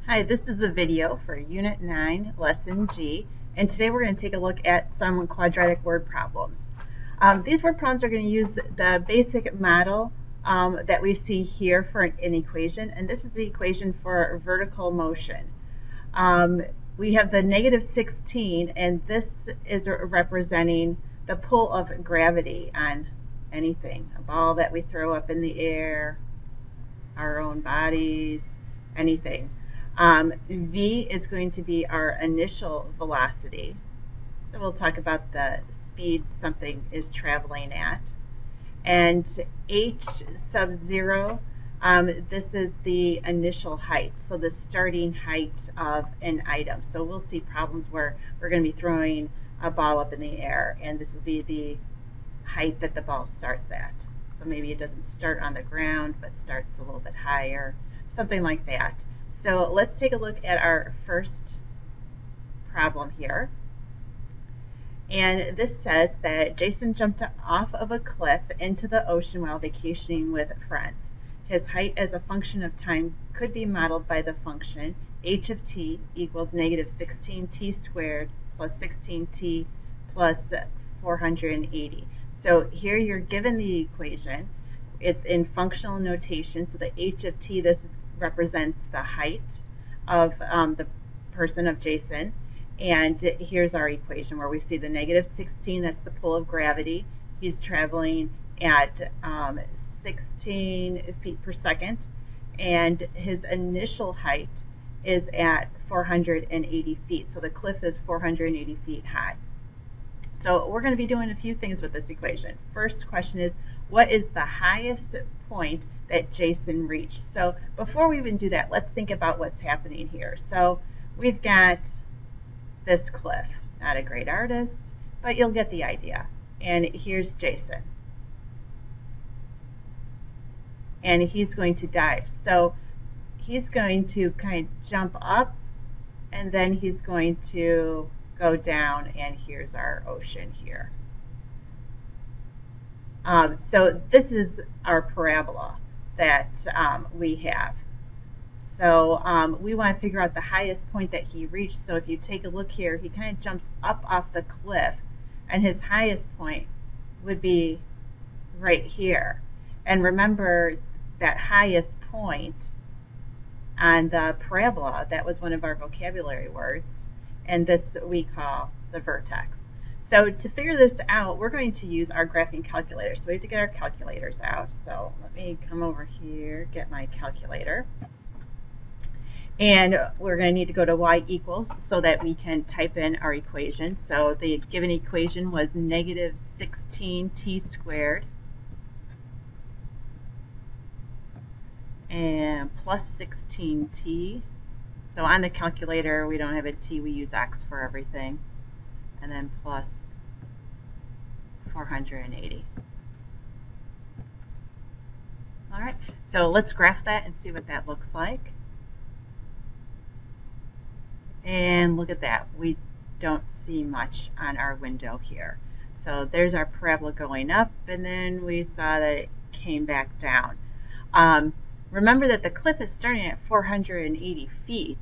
Hi, this is the video for Unit 9, Lesson G, and today we're going to take a look at some quadratic word problems. These word problems are going to use the basic model that we see here for an equation, and this is the equation for vertical motion. We have the negative 16, and this is representing the pull of gravity on anything, a ball that we throw up in the air, our own bodies, anything. V is going to be our initial velocity. So we'll talk about the speed something is traveling at. And H sub 0, this is the initial height, so the starting height of an item. So we'll see problems where we're going to be throwing a ball up in the air, and this will be the height that the ball starts at. So maybe it doesn't start on the ground, but starts a little bit higher, something like that. So let's take a look at our first problem here. And this says that Jason jumped off of a cliff into the ocean while vacationing with friends. His height as a function of time could be modeled by the function h of t equals negative 16t squared plus 16t plus 480. So here you're given the equation. It's in functional notation, so the h of t, this represents the height of the person of Jason. And here's our equation where we see the negative 16, that's the pull of gravity. He's traveling at 16 feet per second, and his initial height is at 480 feet. So the cliff is 480 feet high. So we're going to be doing a few things with this equation. First question is, what is the highest point that Jason reached? So before we even do that, let's think about what's happening here. So we've got this cliff. Not a great artist, but you'll get the idea. And here's Jason. And he's going to dive. So he's going to kind of jump up, and then he's going to go down, and here's our ocean here. So this is our parabola that we have. So we want to figure out the highest point that he reached. So if you take a look here, he kind of jumps up off the cliff, and his highest point would be right here. And remember that highest point on the parabola, that was one of our vocabulary words, and this we call the vertex. So to figure this out, we're going to use our graphing calculator. So we have to get our calculators out. So let me come over here, get my calculator. And we're going to need to go to y equals so that we can type in our equation. So the given equation was negative 16t squared and plus 16t. So on the calculator, we don't have a t, we use x for everything. And then plus 480. All right, so let's graph that and see what that looks like. And look at that, we don't see much on our window here. So there's our parabola going up, and then we saw that it came back down. Remember that the cliff is starting at 480 feet,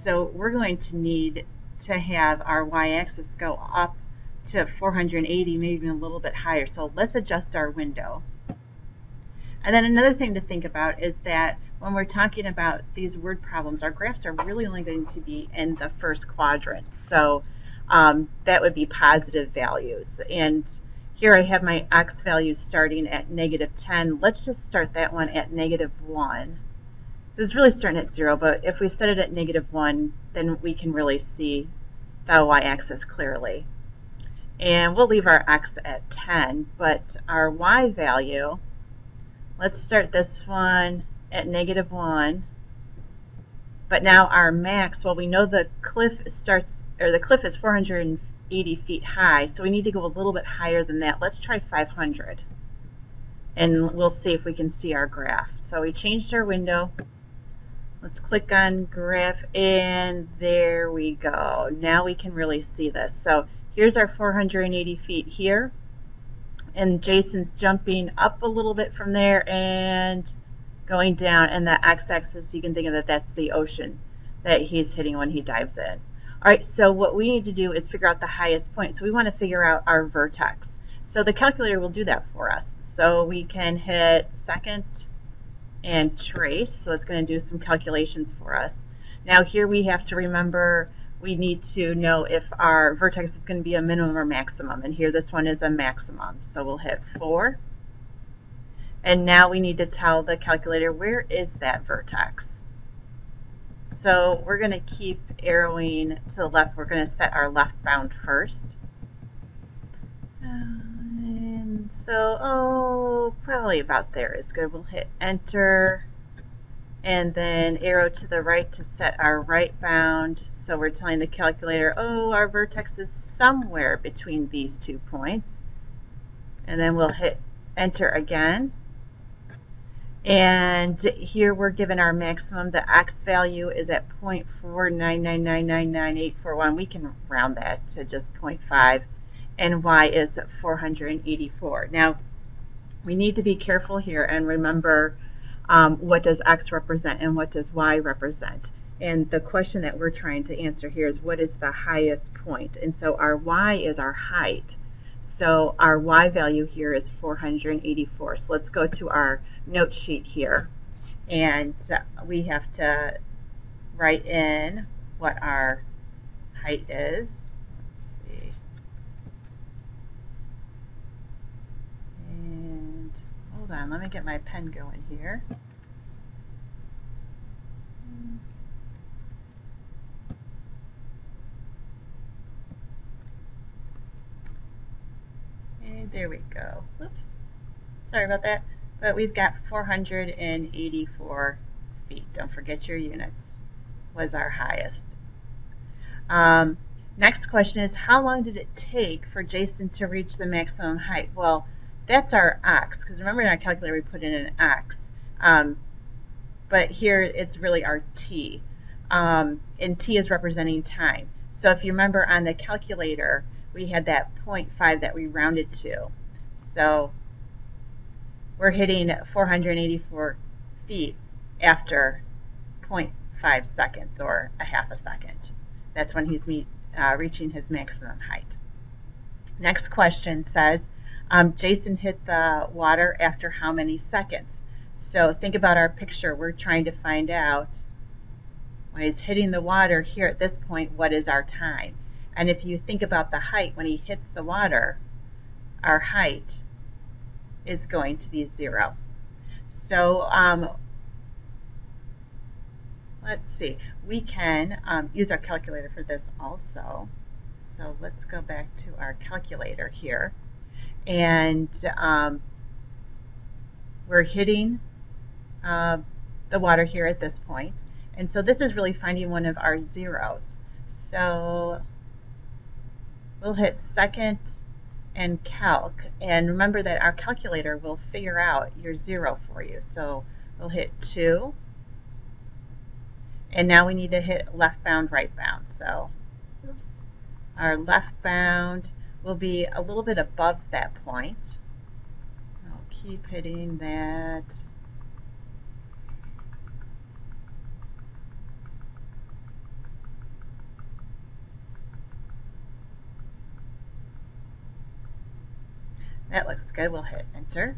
so we're going to need to have our y-axis go up to 480, maybe even a little bit higher. So let's adjust our window. And then another thing to think about is that when we're talking about these word problems, our graphs are really only going to be in the first quadrant. So that would be positive values. And here I have my x values starting at negative 10. Let's just start that one at negative 1. This is really starting at 0, but if we set it at negative 1, then we can really see the y-axis clearly. And we'll leave our x at 10, but our y value, let's start this one at negative 1. But now our max, well, we know the cliff starts, or the cliff is 480 feet high, so we need to go a little bit higher than that. Let's try 500. And we'll see if we can see our graph. So we changed our window. Let's click on graph, and there we go. Now we can really see this. So here's our 480 feet here, and Jason's jumping up a little bit from there and going down, and the x-axis, you can think of that, that's the ocean. that he's hitting when he dives in. All right, so what we need to do is figure out the highest point. So we want to figure out our vertex. So the calculator will do that for us. So we can hit second and trace. So it's going to do some calculations for us. Now here we have to remember we need to know if our vertex is going to be a minimum or maximum. And here this one is a maximum. So we'll hit 4. And now we need to tell the calculator where is that vertex. So we're going to keep arrowing to the left. We're going to set our left bound first. And so, probably about there is good. We'll hit enter and then arrow to the right to set our right bound. So we're telling the calculator, our vertex is somewhere between these 2 points. And then we'll hit enter again. And here we're given our maximum. The x value is at 0.499999841. We can round that to just 0.5. And y is 484. Now, we need to be careful here and remember what does x represent and what does y represent. And the question that we're trying to answer here is what is the highest point? And so our y is our height. So our y value here is 484. So let's go to our note sheet here. And we have to write in what our height is. Let's see. And hold on, let me get my pen going here. And there we go. Oops, sorry about that. But we've got 484 feet. Don't forget your units. Was our highest. Next question is, how long did it take for Jason to reach the maximum height? Well, that's our x, because remember in our calculator we put in an x. But here it's really our t. And t is representing time. So if you remember on the calculator, we had that 0.5 that we rounded to. So we're hitting 484 feet after 0.5 seconds, or a half a second. That's when he's reaching his maximum height. Next question says, Jason hit the water after how many seconds? So think about our picture. We're trying to find out when he's hitting the water here at this point, what is our time? And if you think about the height, when he hits the water, our height is going to be 0. So let's see. We can use our calculator for this also. So let's go back to our calculator here. And we're hitting the water here at this point. And so this is really finding one of our zeros. So we'll hit second and calc. And remember that our calculator will figure out your 0 for you. So we'll hit 2. And now we need to hit left bound, right bound. So oops, our left bound will be a little bit above that point. I'll keep hitting that. That looks good. We'll hit enter.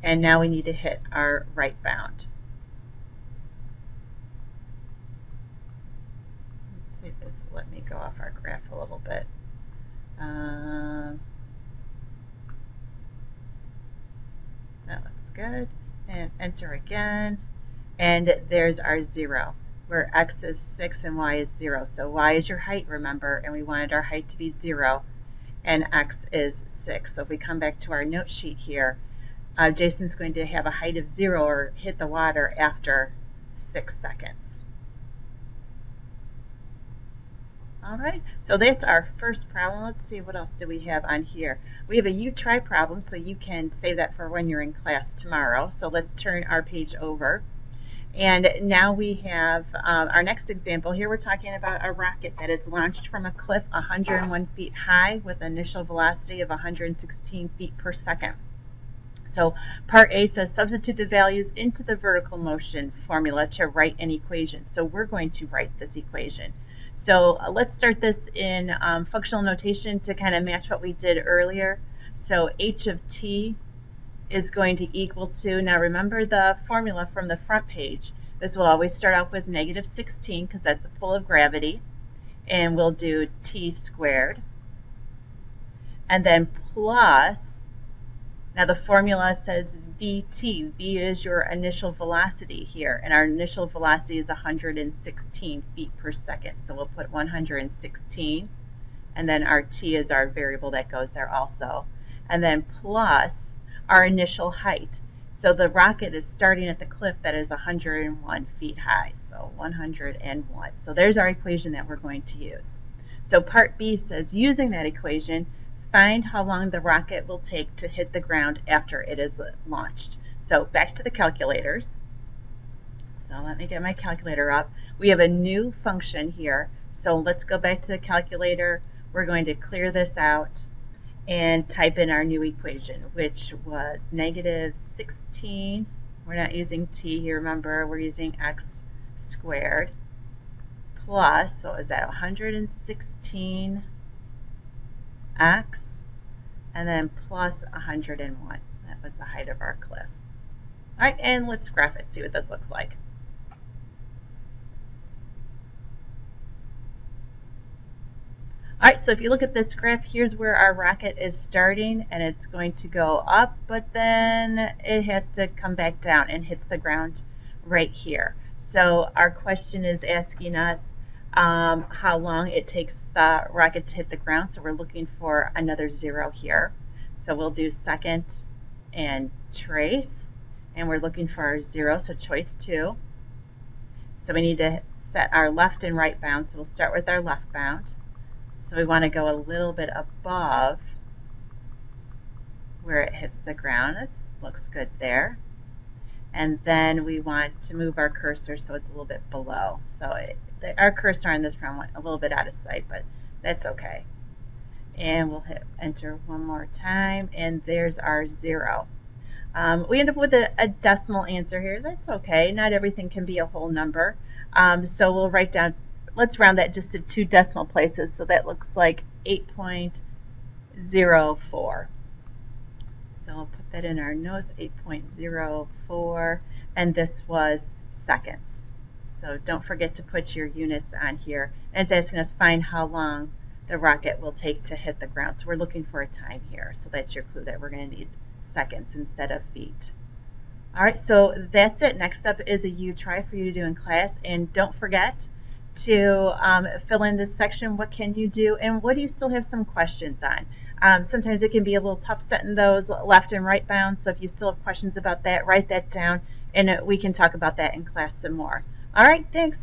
And now we need to hit our right bound. Let's see if this will let me go off our graph a little bit. That looks good. And enter again. And there's our 0, where x is 6 and y is 0. So y is your height, remember, and we wanted our height to be 0, and x is 6. So if we come back to our note sheet here, Jason's going to have a height of 0 or hit the water after 6 seconds. All right, so that's our first problem. Let's see, what else do we have on here? We have a you try problem, so you can save that for when you're in class tomorrow. So let's turn our page over. And now we have our next example. Here we're talking about a rocket that is launched from a cliff 101 feet high with an initial velocity of 116 feet per second. So part A says substitute the values into the vertical motion formula to write an equation. So we're going to write this equation. So let's start this in functional notation to kind of match what we did earlier. So h of t is going to equal to, now remember the formula from the front page. This will always start out with negative 16 because that's the pull of gravity. And we'll do t squared. And then plus, now the formula says vt. V is your initial velocity here, and our initial velocity is 116 feet per second. So we'll put 116, and then our t is our variable that goes there also. And then plus our initial height. So the rocket is starting at the cliff that is 101 feet high, so 101. So there's our equation that we're going to use. So part B says, using that equation, find how long the rocket will take to hit the ground after it is launched. So back to the calculators. So let me get my calculator up. We have a new function here. So let's go back to the calculator. We're going to clear this out and type in our new equation, which was negative 16. We're not using t here, remember, we're using x squared plus, so is that 116 x, and then plus 101. That was the height of our cliff. All right, and let's graph it, see what this looks like. All right, so if you look at this graph, here's where our rocket is starting, and it's going to go up, but then it has to come back down and hits the ground right here. So our question is asking us how long it takes the rocket to hit the ground. So we're looking for another 0 here. So we'll do second and trace, and we're looking for our 0, so choice 2. So we need to set our left and right bound, so we'll start with our left bound. So we want to go a little bit above where it hits the ground. It looks good there. And then we want to move our cursor so it's a little bit below. So our cursor on this round went a little bit out of sight, but that's okay. And we'll hit enter one more time, and there's our 0. We end up with a decimal answer here. That's okay. Not everything can be a whole number. So we'll write down, let's round that just to 2 decimal places, so that looks like 8.04. So I'll put that in our notes, 8.04, and this was seconds. So don't forget to put your units on here. And it's asking us find how long the rocket will take to hit the ground. So we're looking for a time here. So that's your clue that we're going to need seconds instead of feet. All right, so that's it. Next up is a U-try for you to do in class. And don't forget to fill in this section, what can you do, and what do you still have some questions on. Sometimes it can be a little tough setting those left and right bounds, so if you still have questions about that, write that down, and we can talk about that in class some more. All right, thanks.